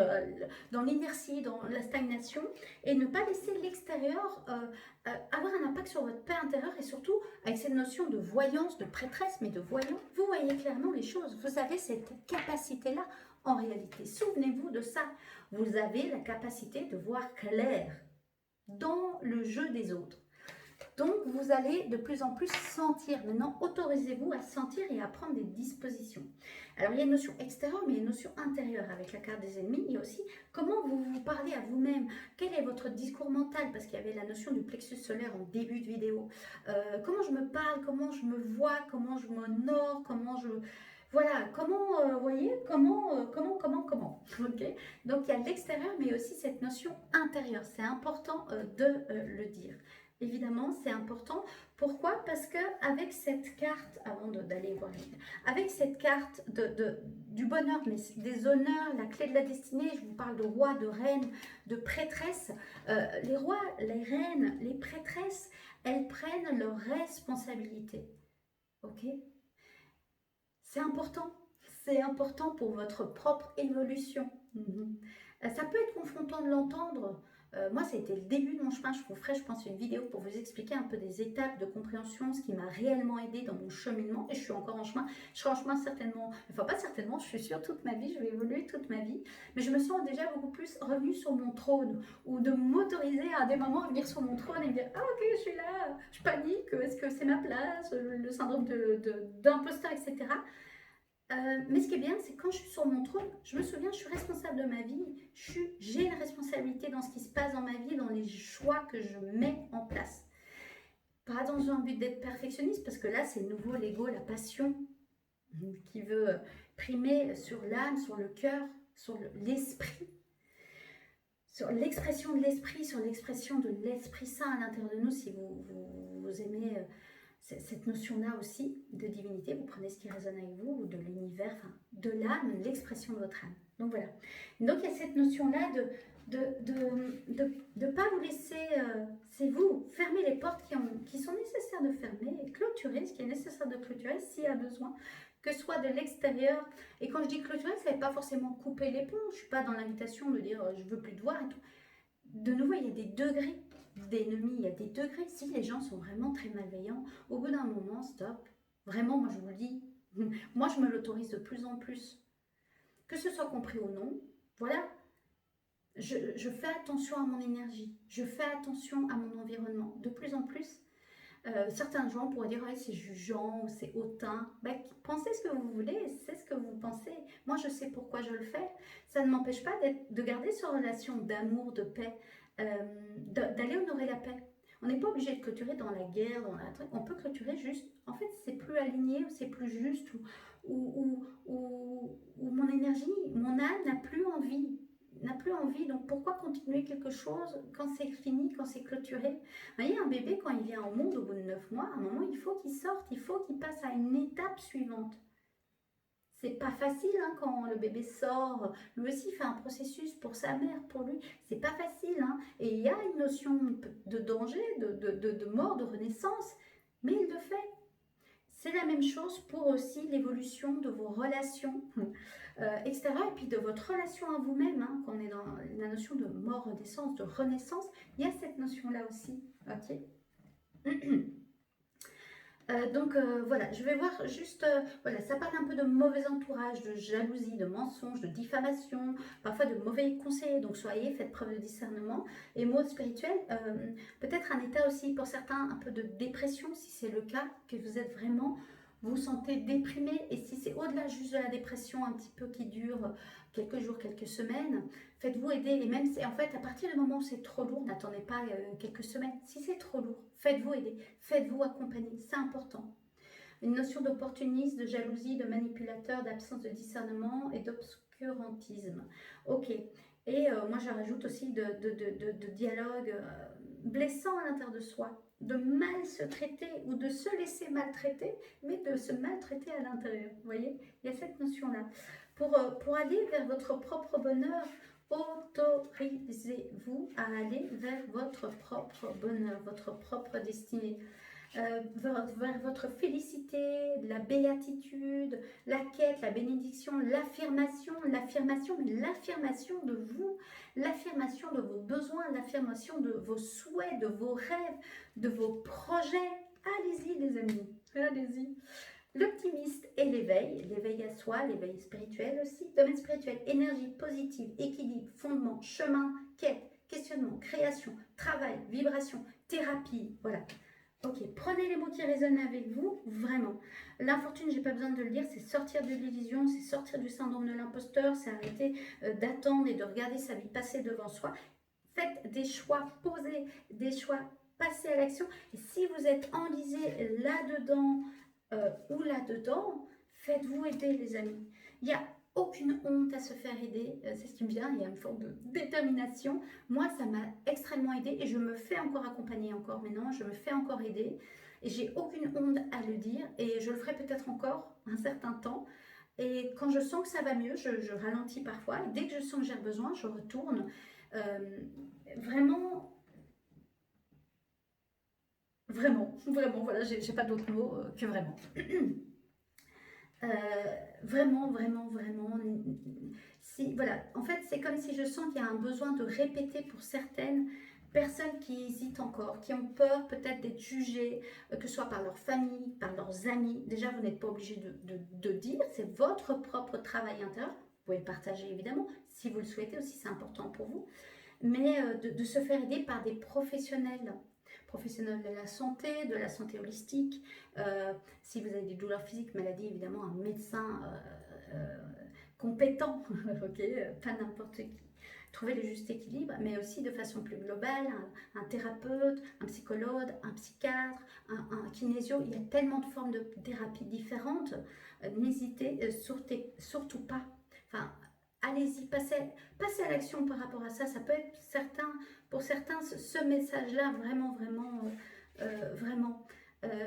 l'inertie, dans la stagnation, et ne pas laisser l'extérieur avoir un impact sur votre paix intérieure, et surtout avec cette notion de voyance, de prêtresse, mais de voyant, vous voyez clairement les choses, vous avez cette capacité-là en réalité. Souvenez-vous de ça, vous avez la capacité de voir clair dans le jeu des autres. Donc, vous allez de plus en plus sentir. Maintenant, autorisez-vous à sentir et à prendre des dispositions. Alors, il y a une notion extérieure, mais il y a une notion intérieure avec la carte des ennemis. Il y a aussi comment vous vous parlez à vous-même. Quel est votre discours mental? Parce qu'il y avait la notion du plexus solaire en début de vidéo. Comment je me parle? Comment je me vois? Comment je m'honore? Comment je... Voilà, comment, vous voyez, comment, ok. Donc, il y a l'extérieur, mais aussi cette notion intérieure. C'est important de le dire. Évidemment, c'est important. Pourquoi? Parce que avec cette carte, avant d'aller voir, avec cette carte du bonheur, mais des honneurs, la clé de la destinée, je vous parle de roi, de reine, de prêtresse. Les rois, les reines, les prêtresses, elles prennent leurs responsabilités. Ok? C'est important. C'est important pour votre propre évolution. Ça peut être confrontant de l'entendre. Moi, ça a été le début de mon chemin. Je vous ferai, je pense, une vidéo pour vous expliquer un peu des étapes de compréhension, ce qui m'a réellement aidé dans mon cheminement. Et je suis encore en chemin. Je serai en chemin certainement, enfin pas certainement, je suis sûre toute ma vie, je vais évoluer toute ma vie. Mais je me sens déjà beaucoup plus revenue sur mon trône, ou de m'autoriser à des moments à venir sur mon trône et me dire « Ah ok, je suis là, je panique, est-ce que c'est ma place ?» Le syndrome d'imposteur, etc. Mais ce qui est bien, c'est quand je suis sur mon trône, je me souviens, je suis responsable de ma vie, j'ai une responsabilité dans ce qui se passe dans ma vie, dans les choix que je mets en place. Pas dans un but d'être perfectionniste, parce que là, c'est nouveau l'ego, la passion, qui veut primer sur l'âme, sur le cœur, sur l'esprit, sur l'expression de l'esprit, sur l'expression de l'Esprit Saint à l'intérieur de nous, si vous aimez... cette notion-là aussi de divinité, vous prenez ce qui résonne avec vous, ou de l'univers, enfin, de l'âme, l'expression de votre âme. Donc voilà. Donc il y a cette notion-là de pas vous laisser, c'est vous, fermer les portes qui sont nécessaires de fermer, et clôturer ce qui est nécessaire de clôturer s'il y a besoin, que ce soit de l'extérieur. Et quand je dis clôturer, ça ne veut pas forcément couper les ponts, je ne suis pas dans l'invitation de dire je ne veux plus te voir et tout. De nouveau, il y a des degrés d'ennemis, il y a des degrés. Si les gens sont vraiment très malveillants, au bout d'un moment, stop. Vraiment, moi je vous le dis, moi je me l'autorise de plus en plus. Que ce soit compris ou non, voilà. Je fais attention à mon énergie, je fais attention à mon environnement. De plus en plus, certains gens pourraient dire ouais, c'est jugeant ou c'est hautain. Ben, pensez ce que vous voulez, c'est ce que vous pensez. Moi, je sais pourquoi je le fais. Ça ne m'empêche pas de garder cette relation d'amour, de paix, d'aller honorer la paix. On n'est pas obligé de clôturer dans la guerre, dans la truc. On peut clôturer juste, en fait, c'est plus aligné, ou c'est plus juste, ou mon énergie, mon âme n'a plus envie. Donc pourquoi continuer quelque chose quand c'est fini, quand c'est clôturé? Vous voyez, un bébé, quand il vient au monde au bout de 9 mois, à un moment, il faut qu'il sorte, il faut qu'il passe à une étape suivante. C'est pas facile hein, quand le bébé sort, lui aussi fait un processus pour sa mère, pour lui, c'est pas facile. Hein. Et il y a une notion de danger, de mort, de renaissance, mais il le fait. C'est la même chose pour aussi l'évolution de vos relations extérieures et puis de votre relation à vous-même. Hein, quand on est dans la notion de mort, renaissance, de renaissance, il y a cette notion-là aussi. Ok. Voilà, je vais voir juste, voilà, ça parle un peu de mauvais entourage, de jalousie, de mensonge, de diffamation, parfois de mauvais conseils, donc faites preuve de discernement. Et mot spirituel, peut-être un état aussi pour certains, un peu de dépression, si c'est le cas, que vous êtes vraiment, vous sentez déprimé, et si c'est au-delà juste de la dépression, un petit peu qui dure quelques jours, quelques semaines, faites-vous aider, et même si, en fait, à partir du moment où c'est trop lourd, n'attendez pas quelques semaines, si c'est trop lourd, faites-vous aider, faites-vous accompagner, c'est important. Une notion d'opportunisme, de jalousie, de manipulateur, d'absence de discernement et d'obscurantisme. Ok. Et moi, je rajoute aussi de dialogue blessant à l'intérieur de soi, de mal se traiter ou de se laisser maltraiter, mais de se maltraiter à l'intérieur. Vous voyez, il y a cette notion-là. Pour aller vers votre propre bonheur, autorisez-vous à aller vers votre propre bonheur, votre propre destinée. Vers votre félicité, la béatitude, la quête, la bénédiction, l'affirmation, mais l'affirmation de vous, l'affirmation de vos besoins, l'affirmation de vos souhaits, de vos rêves, de vos projets. Allez-y les amis, allez-y. L'optimiste et l'éveil à soi, l'éveil spirituel aussi, domaine spirituel, énergie positive, équilibre, fondement, chemin, quête, questionnement, création, travail, vibration, thérapie, voilà. Ok, prenez les mots qui résonnent avec vous, vraiment. L'infortune, j'ai pas besoin de le dire, c'est sortir de l'illusion, c'est sortir du syndrome de l'imposteur, c'est arrêter d'attendre et de regarder sa vie passer devant soi. Faites des choix, posez des choix, passez à l'action. Et si vous êtes enlisé là-dedans ou là-dedans, faites-vous aider les amis. Il y a aucune honte à se faire aider, c'est ce qui me vient, il y a une forme de détermination. Moi, ça m'a extrêmement aidé et je me fais encore accompagner encore maintenant, je me fais encore aider et j'ai aucune honte à le dire et je le ferai peut-être encore un certain temps. Et quand je sens que ça va mieux, je ralentis parfois et dès que je sens que j'ai besoin, je retourne. Vraiment, voilà, j'ai pas d'autres mots que vraiment. Vraiment, si, voilà, en fait, c'est comme si je sens qu'il y a un besoin de répéter pour certaines personnes qui hésitent encore, qui ont peur peut-être d'être jugées, que ce soit par leur famille, par leurs amis. Déjà, vous n'êtes pas obligé de dire, c'est votre propre travail intérieur. Vous pouvez le partager évidemment, si vous le souhaitez aussi, c'est important pour vous. Mais de se faire aider par des professionnels de la santé holistique. Si vous avez des douleurs physiques, maladies, évidemment, un médecin compétent, ok, pas n'importe qui. Trouver le juste équilibre, mais aussi de façon plus globale, un thérapeute, un psychologue, un psychiatre, un kinésio. Il y a tellement de formes de thérapie différentes. N'hésitez surtout pas. Enfin, allez-y, passez à l'action par rapport à ça. Ça peut être pour certains, ce message-là, vraiment.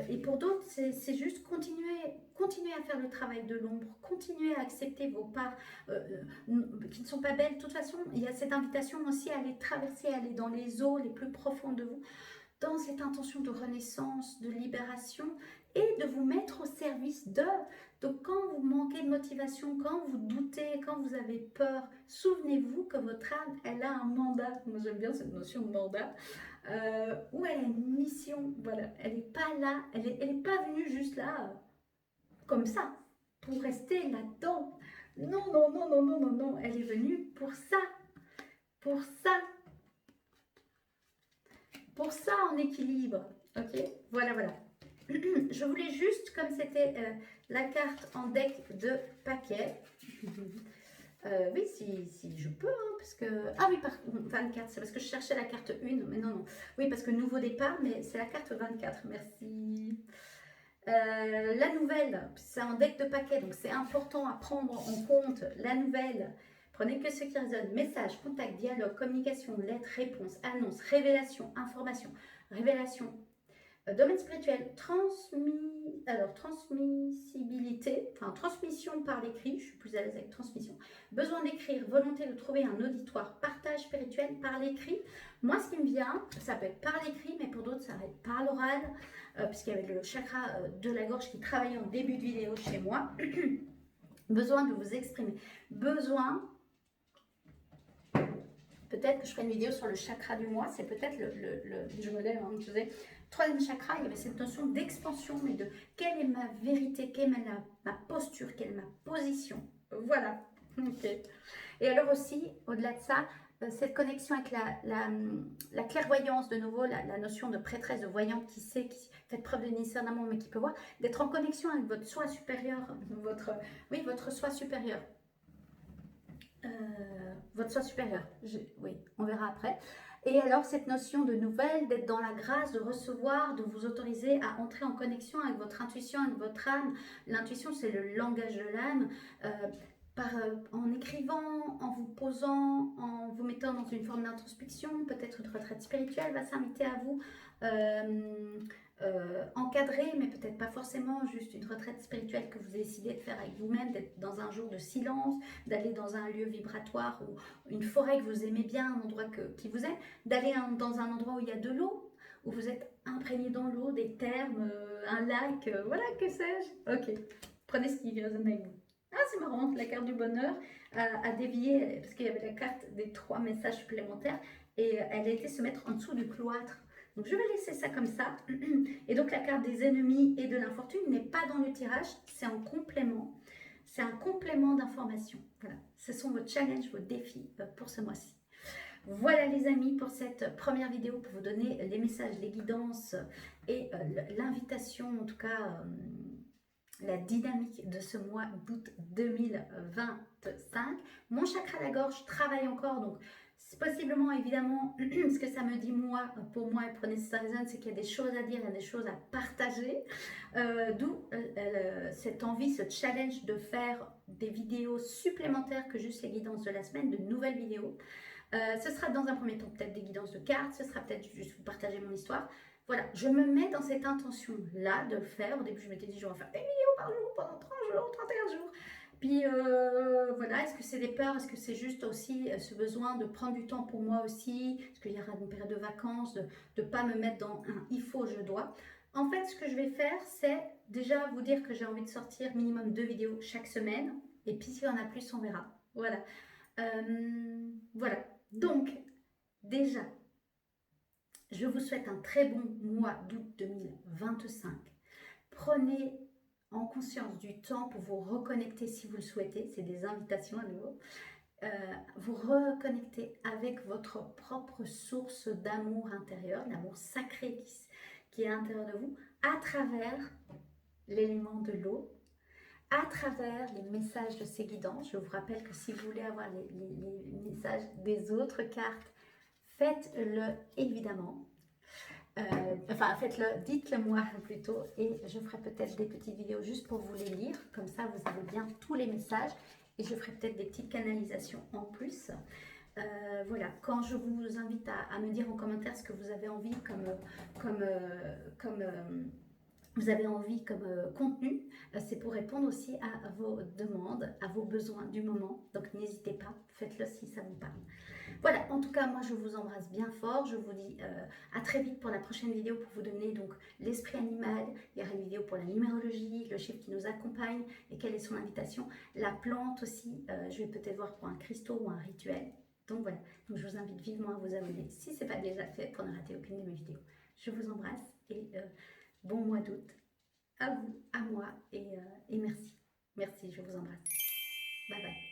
Et pour d'autres, c'est juste continuer à faire le travail de l'ombre, continuer à accepter vos parts qui ne sont pas belles. De toute façon, il y a cette invitation aussi à aller traverser, à aller dans les eaux les plus profondes de vous, dans cette intention de renaissance, de libération et de vous mettre au service d'eux. Donc quand vous manquez de motivation, quand vous doutez, quand vous avez peur, souvenez-vous que votre âme, elle a un mandat. Moi j'aime bien cette notion de mandat. Où elle a une mission, voilà, elle n'est pas là, elle est pas venue juste là, comme ça, pour rester là-dedans. Non, elle est venue pour ça, pour ça en équilibre, ok, voilà. Je voulais juste, comme c'était la carte en deck de paquet, oui, si je peux, hein, parce que... Ah oui, 24, c'est parce que je cherchais la carte 1, mais non. Oui, parce que nouveau départ, mais c'est la carte 24, merci. La nouvelle, c'est un deck de paquets, donc c'est important à prendre en compte. La nouvelle, prenez que ce qui résonne. Message, contact, dialogue, communication, lettre, réponse, annonce, révélation, information, révélation. Domaine spirituel, transmissibilité, enfin transmission par l'écrit, je suis plus à l'aise avec transmission. Besoin d'écrire, volonté de trouver un auditoire, partage spirituel par l'écrit. Moi, ce qui me vient, ça peut être par l'écrit, mais pour d'autres, ça va être par l'oral, puisqu'il y avait le chakra de la gorge qui travaillait en début de vidéo chez moi. Besoin de vous exprimer. Besoin, peut-être que je ferai une vidéo sur le chakra du mois, c'est peut-être je me lève, hein, je disais, troisième chakra, il y avait cette notion d'expansion, mais de quelle est ma vérité, quelle est ma posture, quelle est ma position. Voilà. Okay. Et alors aussi, au-delà de ça, cette connexion avec la clairvoyance, de nouveau, la notion de prêtresse, de voyante qui sait, qui fait preuve de discernement, mais qui peut voir, d'être en connexion avec votre soi supérieur, votre soi supérieur. Votre soi supérieur, oui, on verra après. Et alors cette notion de nouvelle, d'être dans la grâce, de recevoir, de vous autoriser à entrer en connexion avec votre intuition, avec votre âme. L'intuition, c'est le langage de l'âme. En écrivant, en vous posant, en vous mettant dans une forme d'introspection, peut-être une retraite spirituelle va s'inviter à vous. Encadrer, mais peut-être pas forcément juste une retraite spirituelle que vous décidez de faire avec vous-même, d'être dans un jour de silence, d'aller dans un lieu vibratoire ou une forêt que vous aimez bien, un endroit qui vous aime, d'aller dans un endroit où il y a de l'eau, où vous êtes imprégné dans l'eau, des thermes, un lac, voilà, que sais-je. Ok, prenez ce qui résonne avec vous. Ah, c'est marrant, la carte du bonheur a dévié, parce qu'il y avait la carte des 3 messages supplémentaires, et elle a été se mettre en dessous du cloître. Donc je vais laisser ça comme ça. Et donc la carte des ennemis et de l'infortune n'est pas dans le tirage, c'est en complément. C'est un complément d'information. Voilà, ce sont vos challenges, vos défis pour ce mois-ci. Voilà les amis pour cette première vidéo pour vous donner les messages, les guidances et l'invitation, en tout cas la dynamique de ce mois d'août 2025. Mon chakra de la gorge travaille encore, donc possiblement, évidemment, ce que ça me dit moi, pour moi, et prenez ça résonne, c'est qu'il y a des choses à dire, il y a des choses à partager. D'où cette envie, ce challenge de faire des vidéos supplémentaires que juste les guidances de la semaine, de nouvelles vidéos. Ce sera dans un premier temps peut-être des guidances de cartes, ce sera peut-être juste vous partager mon histoire. Voilà, je me mets dans cette intention-là de le faire. Au début, je m'étais dit, je vais en faire une vidéo par jour pendant 30 jours, 31 jours. Puis voilà, est-ce que c'est des peurs? Est-ce que c'est juste aussi ce besoin de prendre du temps pour moi aussi? Est-ce qu'il y aura une période de vacances, de ne pas me mettre dans un il faut, je dois? En fait, ce que je vais faire, c'est déjà vous dire que j'ai envie de sortir minimum 2 vidéos chaque semaine. Et puis s'il y en a plus, on verra. Voilà. Voilà. Donc, déjà, je vous souhaite un très bon mois d'août 2025. Prenez en conscience du temps pour vous reconnecter si vous le souhaitez. C'est des invitations à nouveau. Vous reconnecter avec votre propre source d'amour intérieur, l'amour sacré qui est à l'intérieur de vous, à travers l'élément de l'eau, à travers les messages de ces guidances. Je vous rappelle que si vous voulez avoir les messages des autres cartes, faites-le évidemment. Faites-le, dites-le moi plutôt, et je ferai peut-être des petites vidéos juste pour vous les lire. Comme ça, vous avez bien tous les messages, et je ferai peut-être des petites canalisations en plus. Voilà, quand je vous invite à me dire en commentaire ce que vous avez envie vous avez envie comme contenu, c'est pour répondre aussi à vos demandes, à vos besoins du moment. Donc n'hésitez pas, faites-le si ça vous parle. Voilà, en tout cas, moi je vous embrasse bien fort. Je vous dis à très vite pour la prochaine vidéo pour vous donner donc l'esprit animal. Il y aura une vidéo pour la numérologie, le chiffre qui nous accompagne et quelle est son invitation. La plante aussi, je vais peut-être voir pour un cristaux ou un rituel. Donc voilà, donc je vous invite vivement à vous abonner si ce n'est pas déjà fait pour ne rater aucune de mes vidéos. Je vous embrasse et bon mois d'août à vous, à moi et merci. Merci, je vous embrasse. Bye bye.